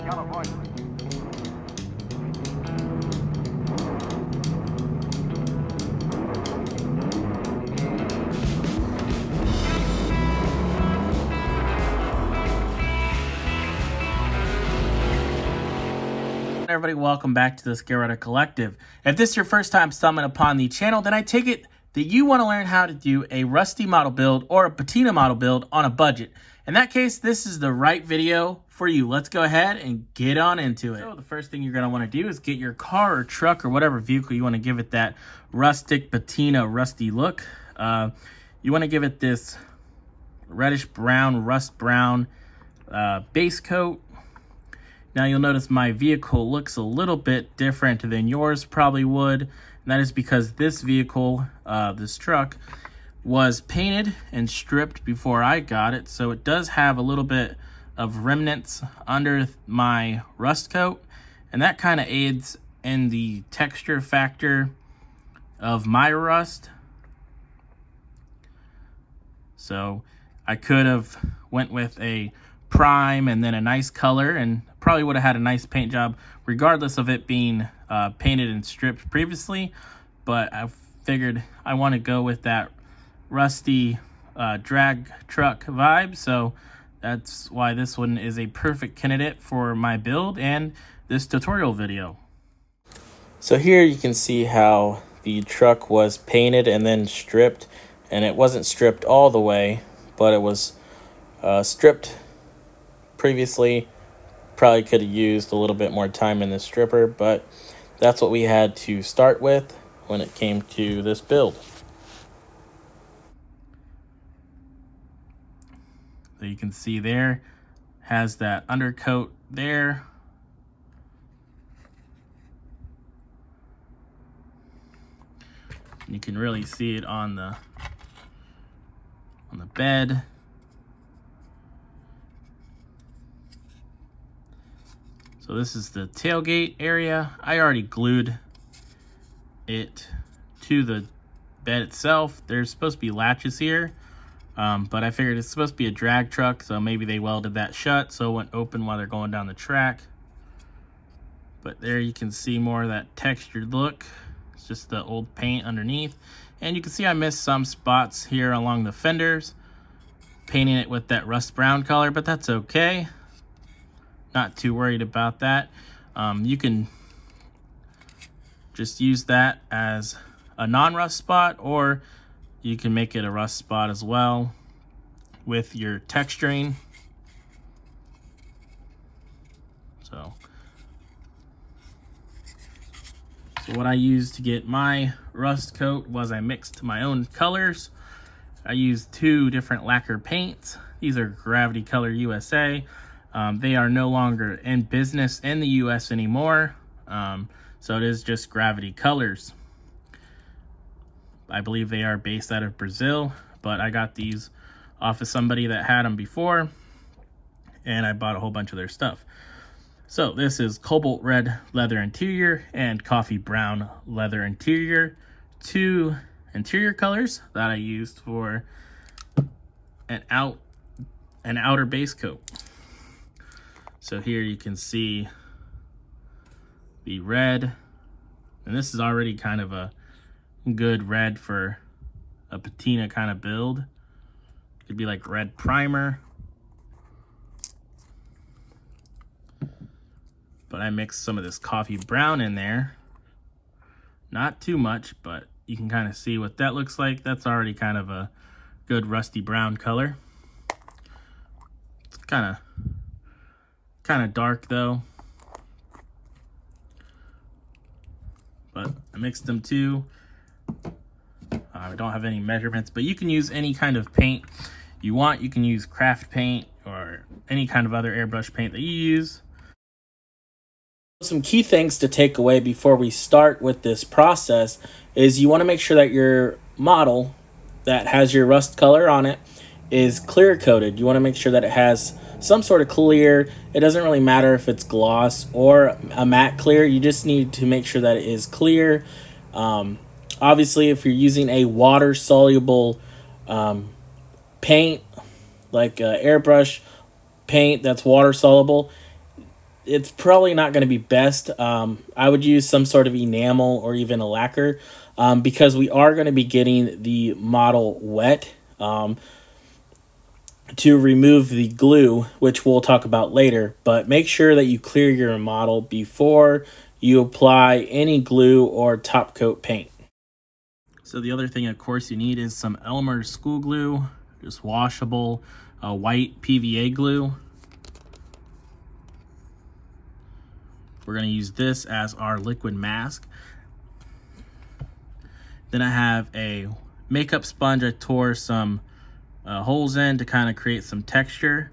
California. Everybody, welcome back to the Scaretta Collective. If this is your first time stumbling upon the channel, then I take it that you want to learn how to do a rusty model build or a patina model build on a budget. In that case, this is the right video for you. Let's go ahead and get on into it. So the first thing you're going to want to do is get your car or truck or whatever vehicle you want to give it that rustic patina rusty look. You want to give it this reddish brown, rust brown base coat. Now you'll notice my vehicle looks a little bit different than yours probably would. And that is because this vehicle, this truck, was painted and stripped before I got it. So it does have a little bit of remnants under my rust coat. And that kind of aids in the texture factor of my rust. So I could have went with a prime and then a nice color and probably would have had a nice paint job regardless of it being painted and stripped previously, but I figured I want to go with that rusty drag truck vibe, so that's why this one is a perfect candidate for my build and this tutorial video. So here you can see how the truck was painted and then stripped, and it wasn't stripped all the way, but it was stripped previously. Probably could have used a little bit more time in the stripper, but that's what we had to start with when it came to this build. So you can see there has that undercoat there. You can really see it on the bed. So this is the tailgate area. I already glued it to the bed itself. There's supposed to be latches here, but I figured it's supposed to be a drag truck, so maybe they welded that shut so it wouldn't open while they're going down the track. But there you can see more of that textured look. It's just the old paint underneath. And you can see I missed some spots here along the fenders, painting it with that rust brown color, but that's okay. Not too worried about that. You can just use that as a non-rust spot, or you can make it a rust spot as well with your texturing. So what I used to get my rust coat was I mixed my own colors. I used 2 different lacquer paints. These are Gravity Color USA. They are no longer in business in the US anymore, so it is just Gravity Colors. I believe they are based out of Brazil, but I got these off of somebody that had them before, and I bought a whole bunch of their stuff. So this is cobalt red leather interior and coffee brown leather interior, 2 interior colors that I used for an outer base coat. So here you can see the red, and this is already kind of a good red for a patina kind of build. Could be like red primer. But I mixed some of this coffee brown in there. Not too much, but you can kind of see what that looks like. That's already kind of a good rusty brown color. It's kind of dark though, but I mixed them too. I don't have any measurements, but you can use any kind of paint you want. You can use craft paint or any kind of other airbrush paint that you use. Some key things to take away before we start with this process is you want to make sure that your model that has your rust color on it is clear coated. You want to make sure that it has some sort of clear. It doesn't really matter if it's gloss or a matte clear. You just need to make sure that it is clear. Obviously, if you're using a water soluble paint like airbrush paint that's water soluble, it's probably not going to be best. I would use some sort of enamel or even a lacquer, because we are going to be getting the model wet, to remove the glue, which we'll talk about later. But make sure that you clear your model before you apply any glue or top coat paint. So the other thing, of course, you need is some Elmer's school glue, just washable, white PVA glue. We're going to use this as our liquid mask. Then I have a makeup sponge. I tore some holes in to kind of create some texture.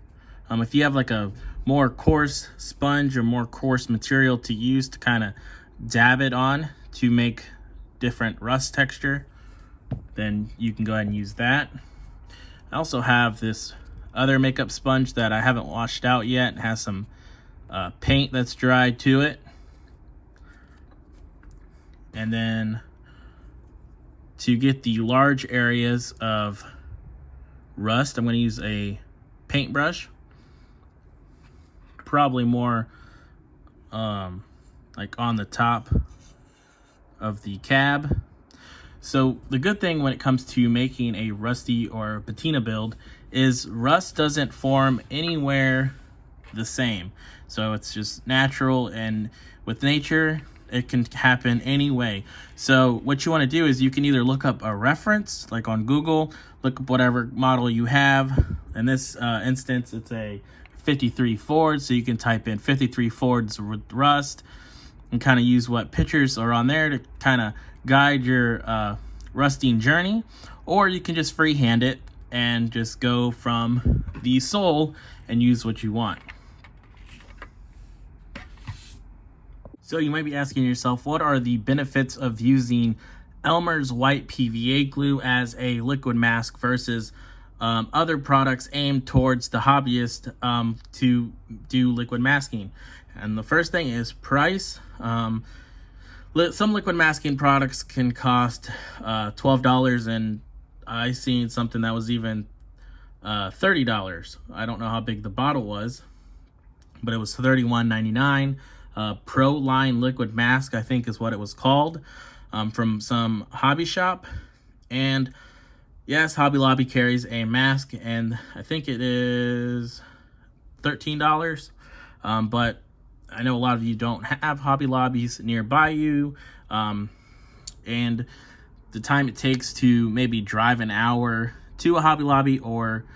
If you have like a more coarse sponge or more coarse material to use to kind of dab it on to make different rust texture, then you can go ahead and use that. I also have this other makeup sponge that I haven't washed out yet. It has some paint that's dried to it. And then to get the large areas of rust, I'm going to use a paintbrush, probably more like on the top of the cab. So the good thing when it comes to making a rusty or patina build is rust doesn't form anywhere the same. So it's just natural, and with nature it can happen anyway. So what you want to do is you can either look up a reference, like on Google, look up whatever model you have. In this instance, it's a 53 Ford, so you can type in 53 Ford's rust and kind of use what pictures are on there to kind of guide your rusting journey. Or you can just freehand it and just go from the sole and use what you want. So you might be asking yourself, what are the benefits of using Elmer's white PVA glue as a liquid mask versus other products aimed towards the hobbyist to do liquid masking? And the first thing is price. Some liquid masking products can cost $12, and I seen something that was even $30. I don't know how big the bottle was, but it was $31.99. Pro Line liquid mask, I think is what it was called, from some hobby shop. And yes, Hobby Lobby carries a mask, and I think it is $13. But I know a lot of you don't have Hobby Lobbies nearby you, and the time it takes to maybe drive an hour to a Hobby Lobby, or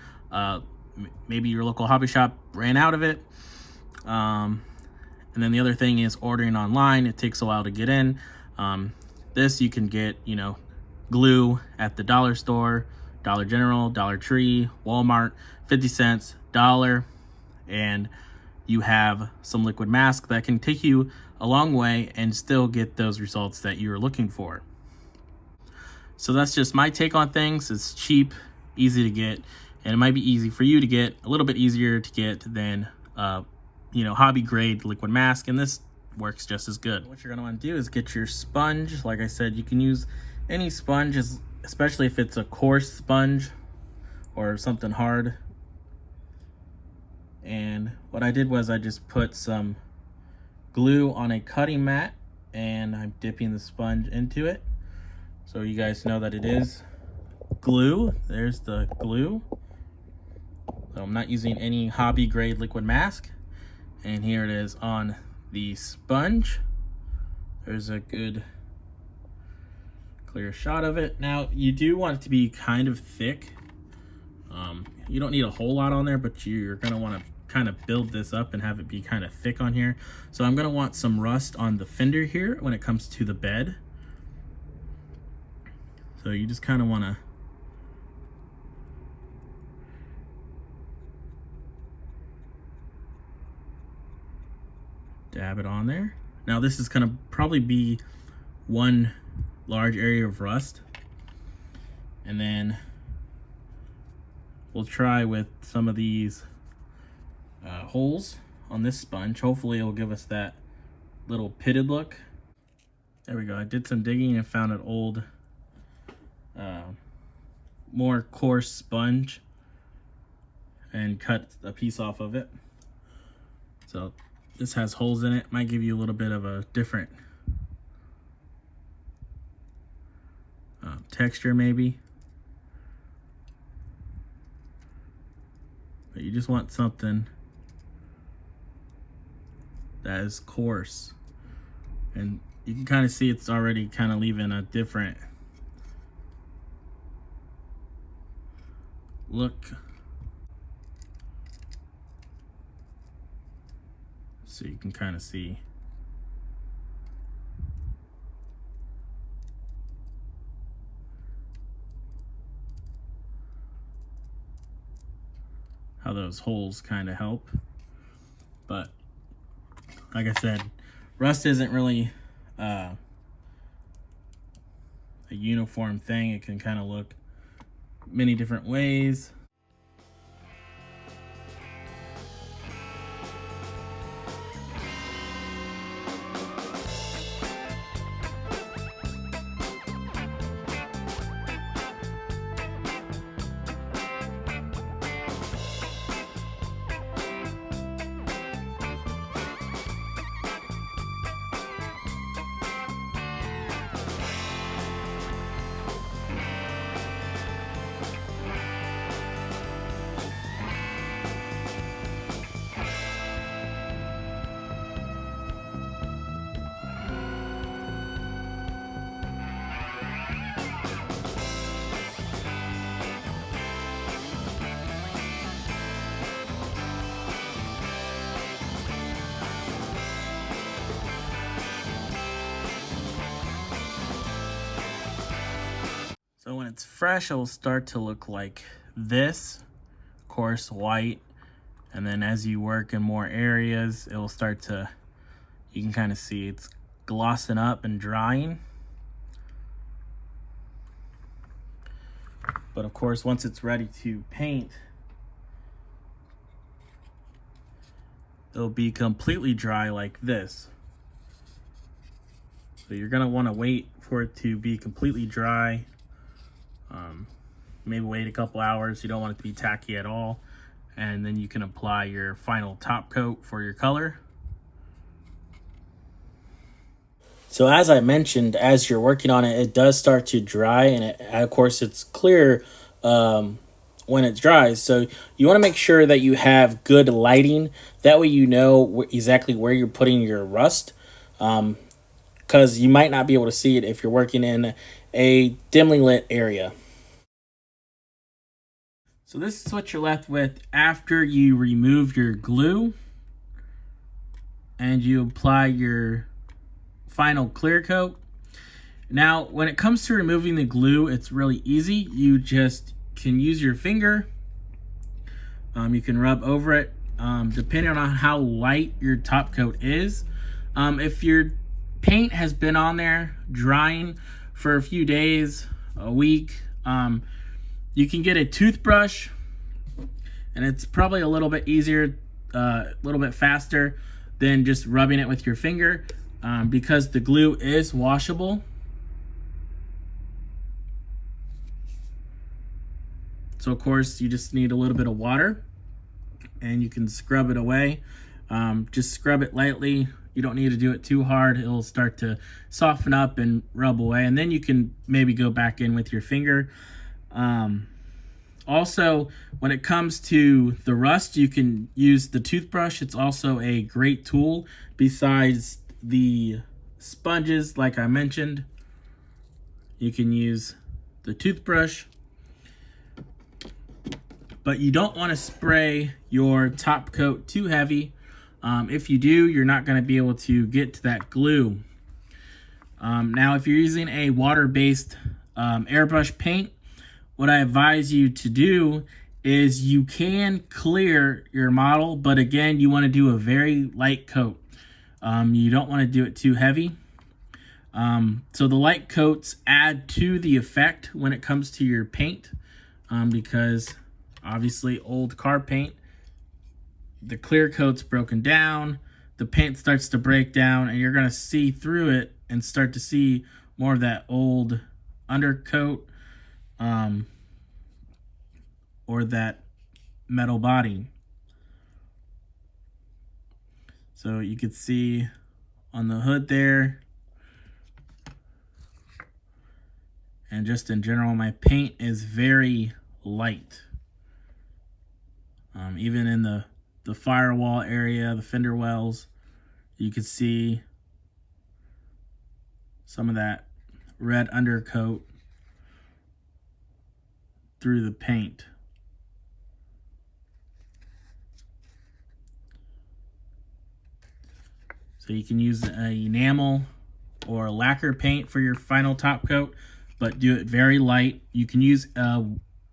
maybe your local hobby shop ran out of it. And then the other thing is ordering online. It takes a while to get in. This you can get, glue at the dollar store, Dollar General, Dollar Tree, Walmart, 50 cents, $1, and you have some liquid mask that can take you a long way and still get those results that you're looking for. So that's just my take on things. It's cheap, easy to get, and it might be easy for you to get, a little bit easier to get than hobby grade liquid mask, and this works just as good. What you're going to want to do is get your sponge. Like I said, you can use any sponge, especially if it's a coarse sponge or something hard. And what I did was I just put some glue on a cutting mat, and I'm dipping the sponge into it so you guys know that it is glue. There's the glue. So I'm not using any hobby grade liquid mask. And here it is on the sponge. There's a good clear shot of it. Now you do want it to be kind of thick. You don't need a whole lot on there, but you're gonna want to kind of build this up and have it be kind of thick on here. So I'm gonna want some rust on the fender here when it comes to the bed. So you just kind of want to dab it on there. Now this is gonna probably be one large area of rust, and then we'll try with some of these holes on this sponge. Hopefully it'll give us that little pitted look. There we go. I did some digging and found an old more coarse sponge and cut a piece off of it. So This has holes in it. Might give you a little bit of a different texture maybe. But you just want something that is coarse. And you can kind of see it's already kind of leaving a different look. So you can kind of see how those holes kind of help. But like I said, rust isn't really a uniform thing. It can kind of look many different ways. So when it's fresh, it will start to look like this, coarse white. And then as you work in more areas, it will start to, you can kind of see it's glossing up and drying. But of course, once it's ready to paint, it'll be completely dry like this. So you're gonna wanna wait for it to be completely dry. Maybe wait a couple hours. You don't want it to be tacky at all. And then you can apply your final top coat for your color. So as I mentioned, as you're working on it, it does start to dry, and of course it's clear when it dries. So you want to make sure that you have good lighting. That way you know exactly where you're putting your rust, because you might not be able to see it if you're working in a dimly lit area. So this is what you're left with after you remove your glue and you apply your final clear coat. Now, when it comes to removing the glue, it's really easy. You just can use your finger. You can rub over it, depending on how light your top coat is. If your paint has been on there drying for a few days, a week, you can get a toothbrush, and it's probably a little bit easier, a little bit faster than just rubbing it with your finger, because the glue is washable. So of course you just need a little bit of water and you can scrub it away. Just scrub it lightly. You don't need to do it too hard. It'll start to soften up and rub away, and then you can maybe go back in with your finger. Also, when it comes to the rust, you can use the toothbrush. It's also a great tool besides the sponges, like I mentioned. You can use the toothbrush, but you don't want to spray your top coat too heavy. If you do, you're not going to be able to get to that glue. Now, if you're using a water-based airbrush paint, what I advise you to do is you can clear your model, but again, you want to do a very light coat. You don't want to do it too heavy. So the light coats add to the effect when it comes to your paint, because obviously old car paint, the clear coat's broken down, the paint starts to break down, and you're going to see through it and start to see more of that old undercoat, or that metal body. So you can see on the hood there, and just in general, my paint is very light. Even in the firewall area, the fender wells, you can see some of that red undercoat through the paint. So you can use a enamel or lacquer paint for your final top coat, but do it very light. You can use a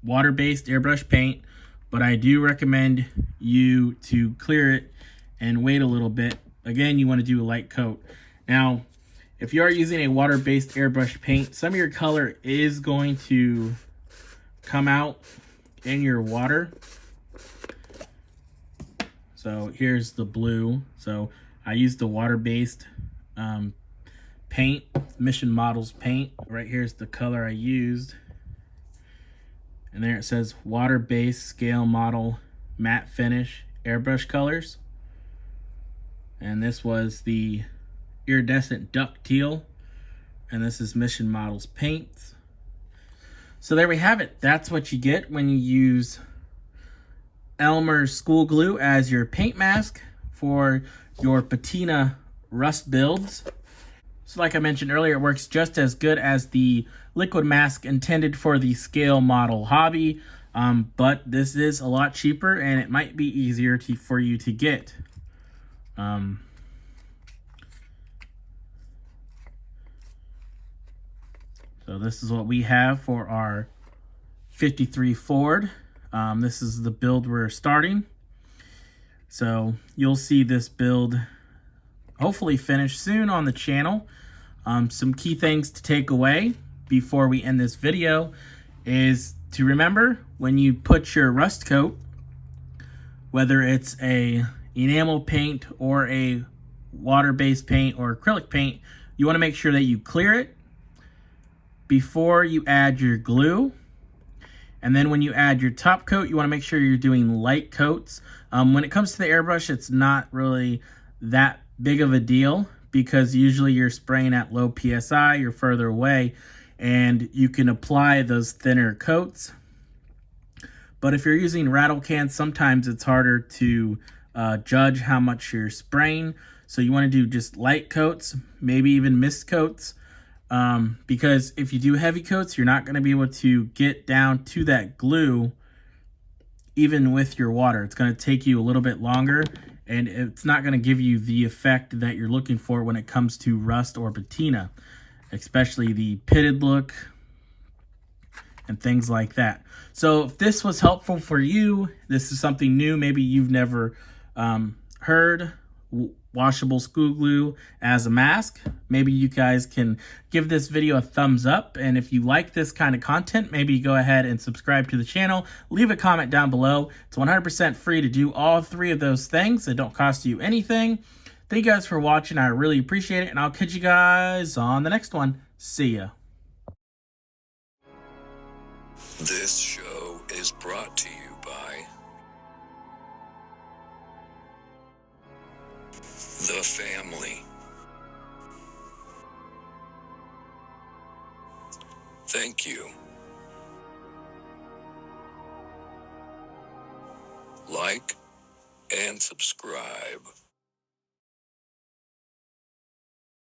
water-based airbrush paint, but I do recommend you to clear it and wait a little bit. Again, you want to do a light coat. Now, if you are using a water-based airbrush paint, some of your color is going to come out in your water. So here's the blue. So I used the water-based paint, Mission Models paint. Right here's the color I used. And there it says water-based scale model matte finish airbrush colors. And this was the iridescent duck teal. And this is Mission Models paints. So there we have it. That's what you get when you use Elmer's school glue as your paint mask for your patina rust builds. So like I mentioned earlier, it works just as good as the liquid mask intended for the scale model hobby, but this is a lot cheaper and it might be easier for you to get. So this is what we have for our 53 Ford. This is the build we're starting. So you'll see this build hopefully finished soon on the channel. Some key things to take away before we end this video is to remember when you put your rust coat, whether it's a enamel paint or a water-based paint or acrylic paint, you want to make sure that you clear it before you add your glue. And then when you add your top coat, you want to make sure you're doing light coats. When it comes to the airbrush, it's not really that big of a deal because usually you're spraying at low PSI, you're further away, and you can apply those thinner coats. But if you're using rattle cans, sometimes it's harder to judge how much you're spraying. So you want to do just light coats, maybe even mist coats. Because if you do heavy coats, you're not going to be able to get down to that glue even with your water. It's going to take you a little bit longer, and it's not going to give you the effect that you're looking for when it comes to rust or patina, especially the pitted look and things like that. So if this was helpful for you, this is something new, maybe you've never heard washable school glue as a mask, maybe you guys can give this video a thumbs up. And if you like this kind of content, maybe go ahead and subscribe to the channel, leave a comment down below. It's 100% free to do all three of those things. It don't cost you anything. Thank you guys for watching. I really appreciate it, and I'll catch you guys on the next one. See ya. This show is brought to you by The Family. Thank you. Like and subscribe.